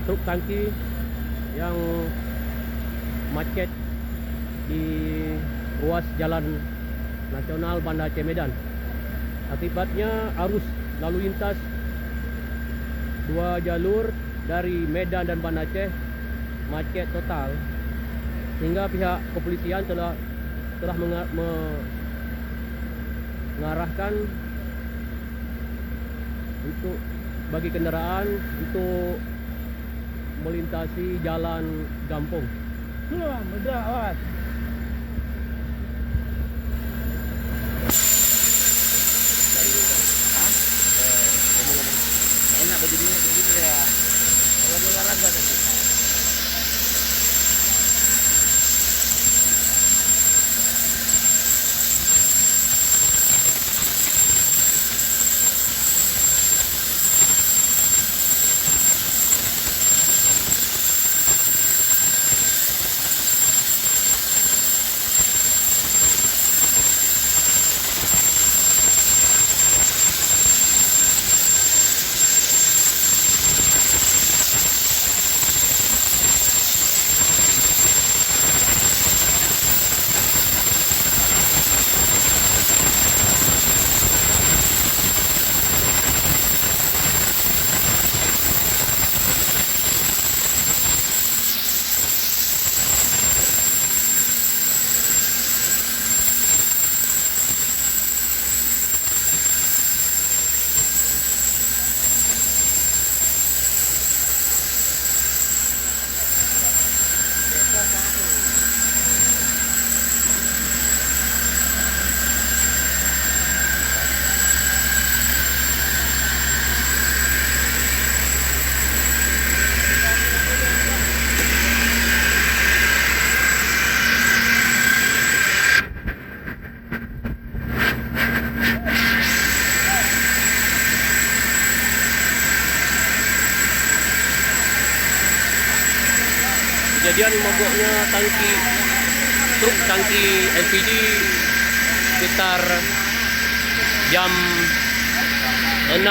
truk tangki yang macet di ruas jalan nasional Banda Aceh Medan. Akibatnya arus lalu lintas dua jalur dari Medan dan Banda Aceh macet total, sehingga pihak kepolisian telah mengarahkan untuk bagi kendaraan untuk melintasi jalan Gampong. Meledak, awas. Enak berdirinya kayak gitu ya. Kalau di olahraga tadi. Kejadian mogoknya truk tangki LPG sekitar jam 6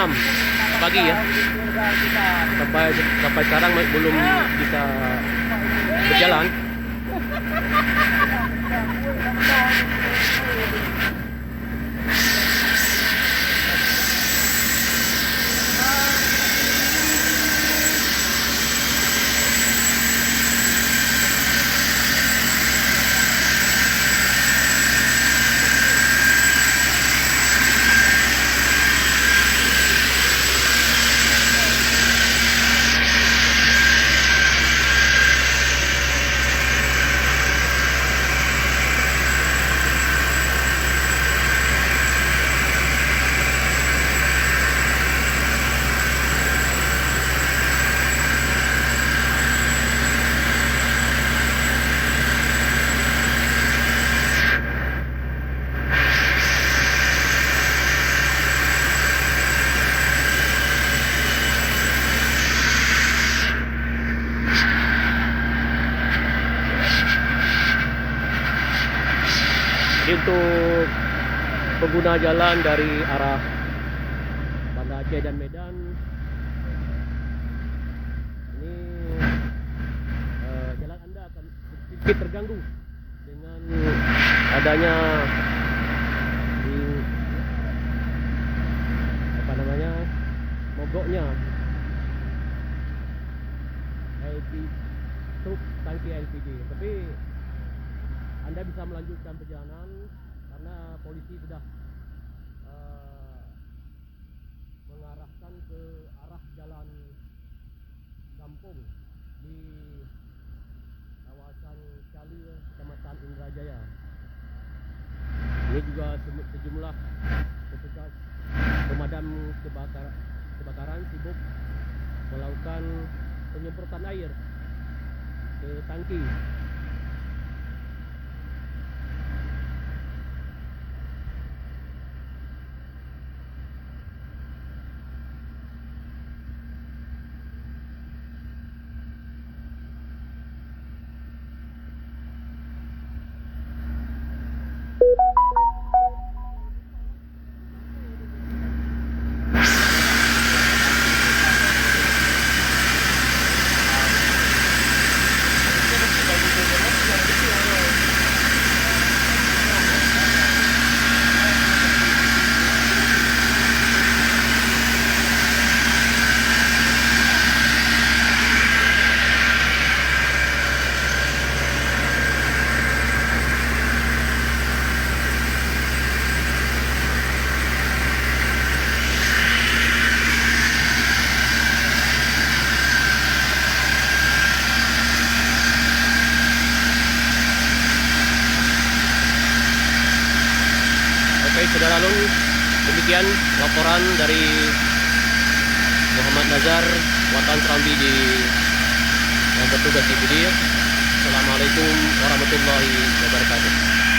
pagi ya. Sampai sekarang belum bisa berjalan. Untuk pengguna jalan dari arah Banda Aceh dan Medan, ini jalan Anda akan sedikit terganggu dengan adanya mogoknya truk tangki LPG. Tapi Anda bisa melanjutkan perjalanan karena polisi sudah mengarahkan ke arah jalan Gampong di kawasan Cali, Kecamatan Indrajaya. Ini juga sejumlah petugas pemadam kebakaran sibuk melakukan penyemprotan air ke tangki. Saudara Nun, demikian laporan dari Muhammad Nazar, Watan Serambi yang bertugas di Bidir. Assalamualaikum warahmatullahi wabarakatuh.